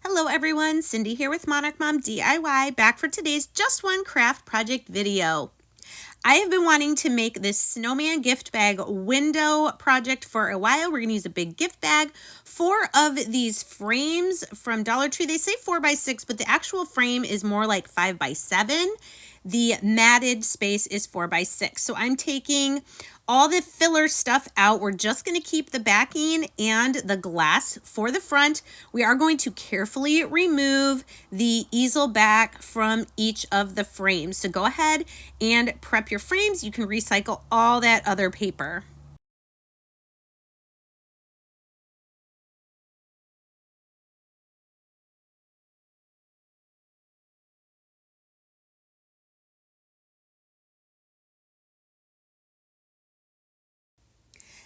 Hello everyone, Cindy here with Monarch Mom DIY, back for today's Just One Craft project video. I have been wanting to make this snowman gift bag window project for a while. We're going to use a big gift bag. 4 of these frames from Dollar Tree. They say 4x6, but the actual frame is more like 5x7. The matted space is 4x6. So I'm taking all the filler stuff out. We're just going to keep the backing and the glass for the front. We are going to carefully remove the easel back from each of the frames. So go ahead and prep your frames. You can recycle all that other paper.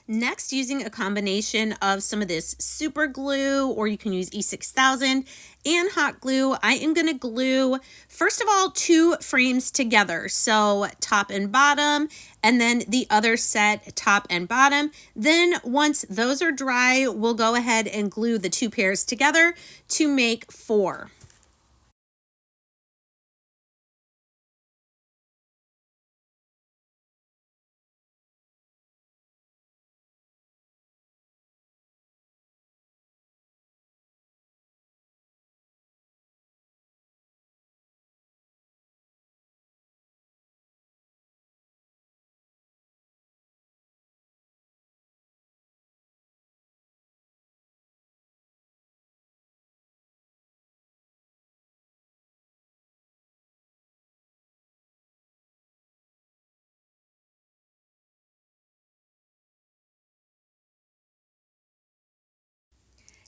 Next, using a combination of some of this super glue, or you can use E6000 and hot glue, I am going to glue, first of all, 2 frames together. So top and bottom, and then the other set, top and bottom. Then once those are dry, we'll go ahead and glue the 2 pairs together to make 4.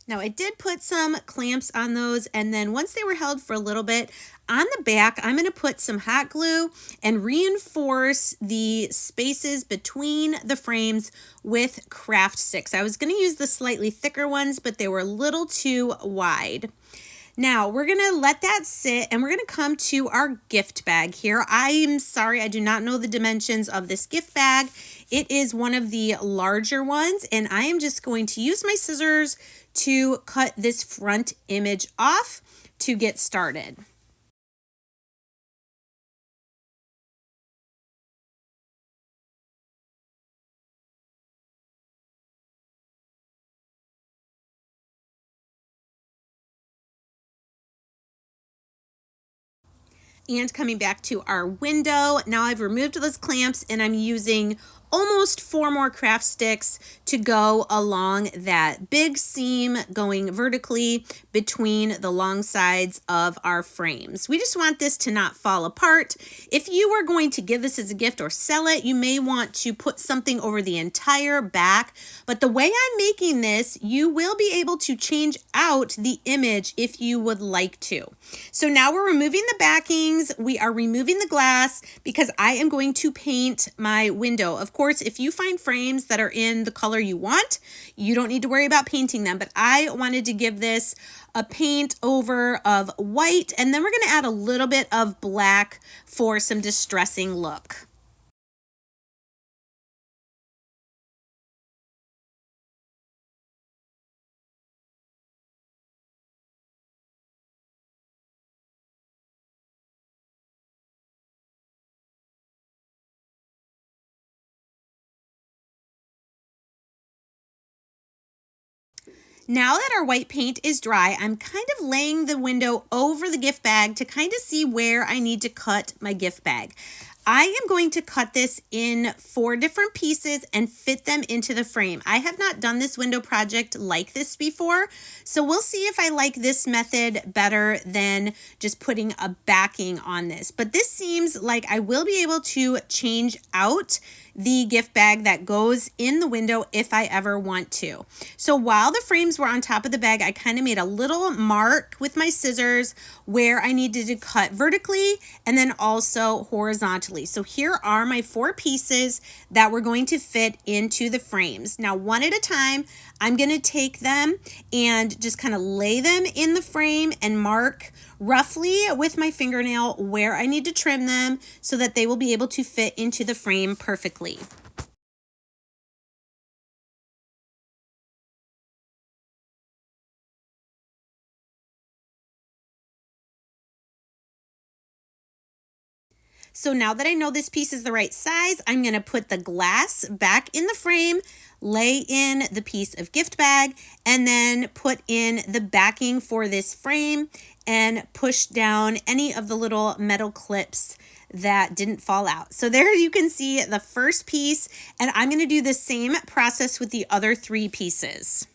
Now I did put some clamps on those, and then once they were held for a little bit, on the back I'm going to put some hot glue and reinforce the spaces between the frames with Craft 6. I was going to use the slightly thicker ones, but they were a little too wide. Now we're going to let that sit, and we're going to come to our gift bag here. I'm sorry, I do not know the dimensions of this gift bag. It is one of the larger ones, and I am just going to use my scissors to cut this front image off to get started. And coming back to our window, now I've removed those clamps and I'm using almost 4 more craft sticks to go along that big seam going vertically between the long sides of our frames. We just want this to not fall apart. If you are going to give this as a gift or sell it, you may want to put something over the entire back, but the way I'm making this, you will be able to change out the image if you would like to. So now we're removing the backings, we are removing the glass because I am going to paint my window. Of course, if you find frames that are in the color you want, you don't need to worry about painting them, but I wanted to give this a paint over of white, and then we're going to add a little bit of black for some distressing look. Now that our white paint is dry, I'm kind of laying the window over the gift bag to kind of see where I need to cut my gift bag. I am going to cut this in 4 different pieces and fit them into the frame. I have not done this window project like this before, so we'll see if I like this method better than just putting a backing on this. But this seems like I will be able to change out the gift bag that goes in the window if I ever want to. So while the frames were on top of the bag, I kind of made a little mark with my scissors where I needed to cut vertically and then also horizontally. So here are my 4 pieces that we're going to fit into the frames. Now, one at a time, I'm going to take them and just kind of lay them in the frame and mark roughly with my fingernail where I need to trim them so that they will be able to fit into the frame perfectly. So now that I know this piece is the right size, I'm going to put the glass back in the frame, lay in the piece of gift bag, and then put in the backing for this frame and push down any of the little metal clips that didn't fall out. So there you can see the first piece, and I'm going to do the same process with the other 3 pieces.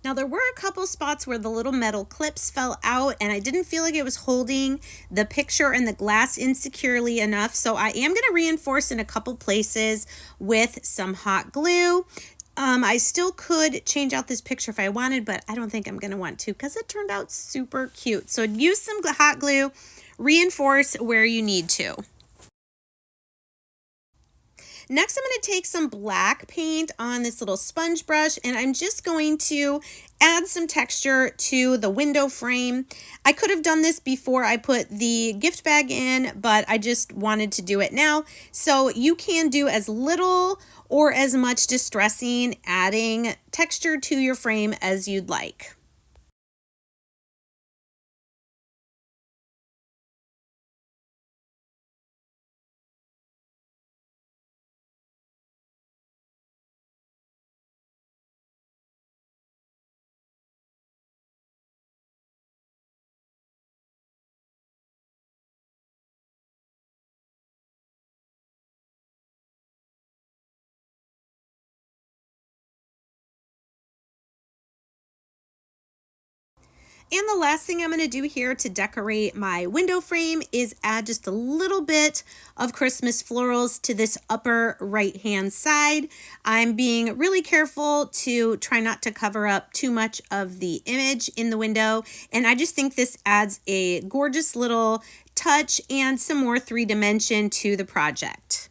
Now there were a couple spots where the little metal clips fell out and I didn't feel like it was holding the picture and the glass in securely enough. So I am going to reinforce in a couple places with some hot glue. I still could change out this picture if I wanted, but I don't think I'm going to want to because it turned out super cute. So use some hot glue, reinforce where you need to. Next, I'm going to take some black paint on this little sponge brush, and I'm just going to add some texture to the window frame. I could have done this before I put the gift bag in, but I just wanted to do it now. So you can do as little or as much distressing adding texture to your frame as you'd like. And the last thing I'm going to do here to decorate my window frame is add just a little bit of Christmas florals to this upper right hand side. I'm being really careful to try not to cover up too much of the image in the window. And I just think this adds a gorgeous little touch and some more 3D to the project.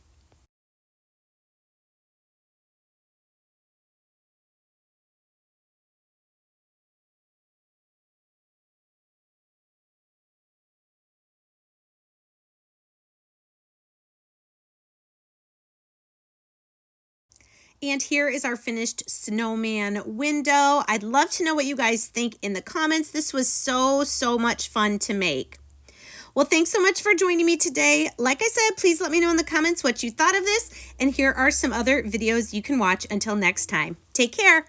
And here is our finished snowman window. I'd love to know what you guys think in the comments. This was so much fun to make. Well, thanks so much for joining me today. Like I said, please let me know in the comments what you thought of this. And here are some other videos you can watch. Until next time, take care.